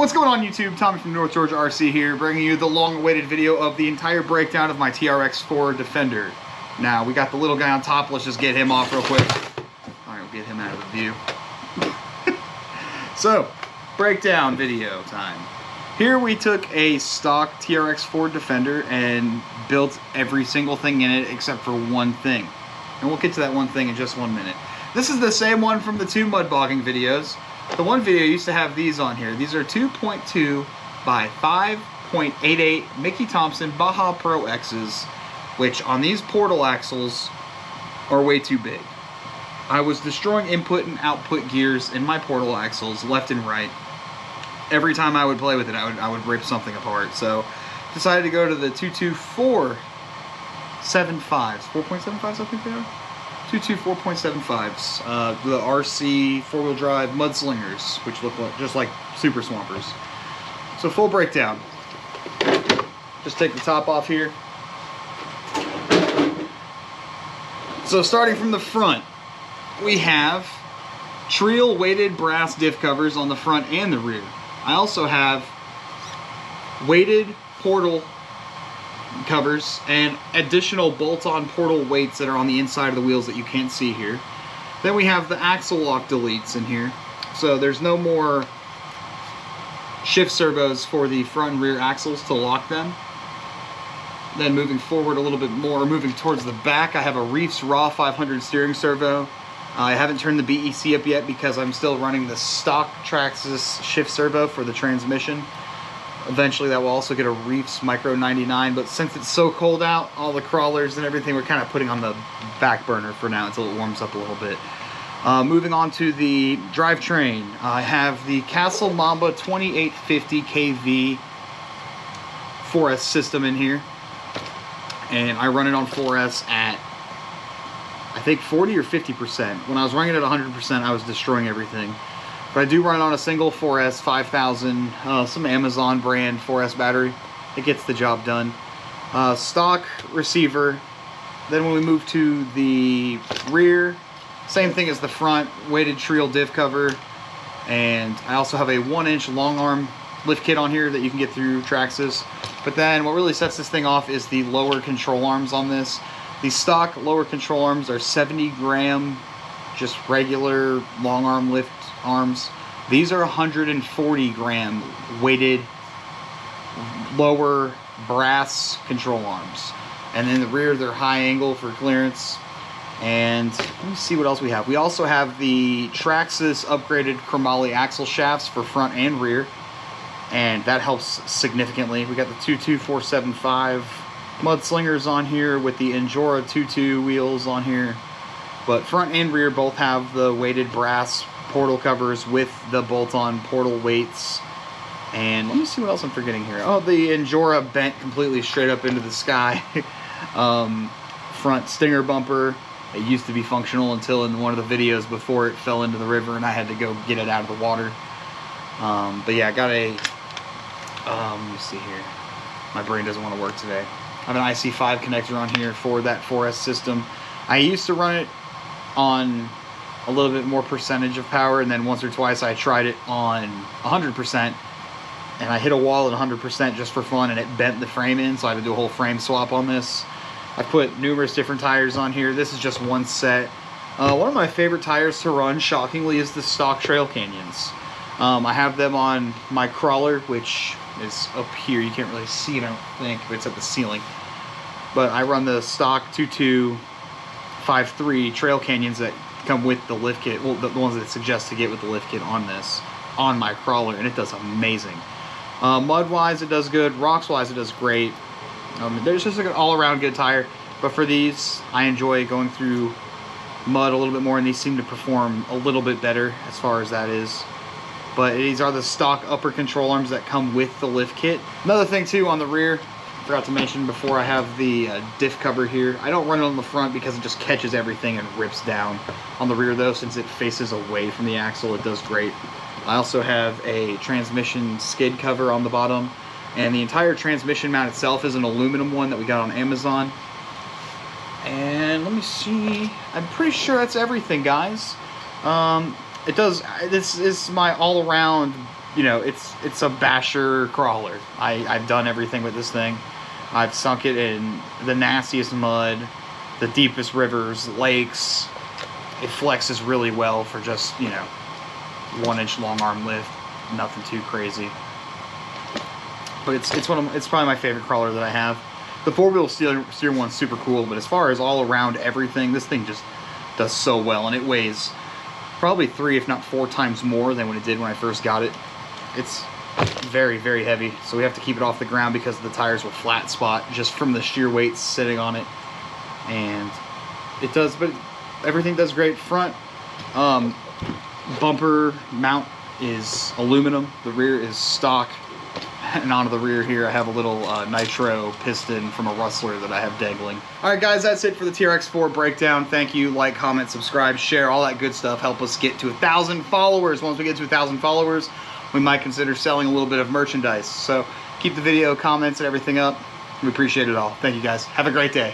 What's going on YouTube? Tommy from North Georgia RC here, bringing you the long-awaited video of the entire breakdown of my TRX4 Defender. Now, we got the little guy on top, let's just get him off real quick. Alright, we'll get him out of the view. So, breakdown video time. Here we took a stock TRX4 Defender and built every single thing in it except for one thing. And we'll get to that one thing in just 1 minute. This is the same one from the two mud bogging videos. The one video used to have these on here. These are 2.2 by 5.88 Mickey Thompson Baja Pro X's, which on these portal axles are way too big. I was destroying input and output gears in my portal axles left and right. Every time I would play with it, I would rip something apart. So decided to go to the 22475s. 4.75s, I think they are. 4.75s, the RC four-wheel drive mudslingers, which look like, just like Super Swampers. So full breakdown. Just take the top off here. So starting from the front, we have Trail weighted brass diff covers on the front and the rear. I also have weighted portal covers and additional bolt-on portal weights that are on the inside of the wheels that you can't see here. Then we have the axle lock deletes in here, so there's no more shift servos for the front and rear axles to lock them. Then moving forward a little bit more, moving towards the back, I have a Reefs Raw 500 steering servo. I haven't turned the BEC up yet because I'm still running the stock Traxxas shift servo for the transmission. Eventually that will also get a Reefs Micro 99, but since it's so cold out, all the crawlers and everything we're kind of putting on the back burner for now until it warms up a little bit. Moving on to the drivetrain, I have the Castle Mamba 2850 kV 4S system in here, and I run it on 4S at I think 40 or 50%. When I was running it at 100%, I was destroying everything. But I do run it on a single 4S 5000, some Amazon brand 4S battery. It gets the job done. Stock receiver. Then when we move to the rear, same thing as the front, weighted Trail diff cover. And I also have a 1-inch long arm lift kit on here that you can get through Traxxas. But then what really sets this thing off is the lower control arms on this. The stock lower control arms are 70 gram, just regular long arm lift arms. These are 140 gram weighted lower brass control arms. And in the rear, they're high angle for clearance. And let me see what else we have. We also have the Traxxas upgraded chromoly axle shafts for front and rear, and that helps significantly. We got the 22475 mudslingers on here with the Injora 22 wheels on here. But front and rear both have the weighted brass portal covers with the bolt-on portal weights. And let me see what else I'm forgetting here. Oh, the Injora bent completely straight up into the sky. Front stinger bumper. It used to be functional until in one of the videos before it fell into the river and I had to go get it out of the water. But yeah, I got a, let me see here. My brain doesn't want to work today. I have an IC5 connector on here for that 4S system. I used to run it on a little bit more percentage of power, and then once or twice I tried it on 100%, and I hit a wall at 100% just for fun, and it bent the frame in, so I had to do a whole frame swap on this. I put numerous different tires on here. This is just one set. One of my favorite tires to run, shockingly, is the stock Trail Canyons. I have them on my crawler, which is up here. You can't really see it, I don't think, but it's at the ceiling. But I run the stock 2253 Trail Canyons that come with the lift kit, well, the ones that it suggests to get with the lift kit on this, on my crawler, and it does amazing. Mud-wise, it does good. Rocks-wise, it does great. There's just like an all-around good tire. But for these, I enjoy going through mud a little bit more, and these seem to perform a little bit better as far as that is. But these are the stock upper control arms that come with the lift kit. Another thing too on the rear, forgot to mention before, I have the diff cover here. I don't run it on the front because it just catches everything and rips down. On the rear though, since it faces away from the axle, it does great. I also have a transmission skid cover on the bottom, and the entire transmission mount itself is an aluminum one that we got on Amazon. And let me see, I'm pretty sure that's everything, guys. This is my all-around you know, it's a basher crawler. I've done everything with this thing. I've sunk it in the nastiest mud, the deepest rivers, lakes. It flexes really well for just, you know, 1-inch long arm lift. Nothing too crazy. But it's probably my favorite crawler that I have. The 4-wheel steer one's super cool, but as far as all around everything, this thing just does so well, and it weighs probably 3 if not 4 times more than what it did when I first got it. It's very, very heavy, so we have to keep it off the ground because the tires will flat spot just from the sheer weight sitting on it. And it does, but everything does great. Front bumper mount is aluminum, the rear is stock. And onto the rear here, I have a little nitro piston from a Rustler that I have dangling. All right, guys, that's it for the TRX4 breakdown. Thank you. Like, comment, subscribe, share, all that good stuff. Help us get to 1,000 followers. Once we get to 1,000 followers, we might consider selling a little bit of merchandise. So keep the video, comments, and everything up. We appreciate it all. Thank you, guys. Have a great day.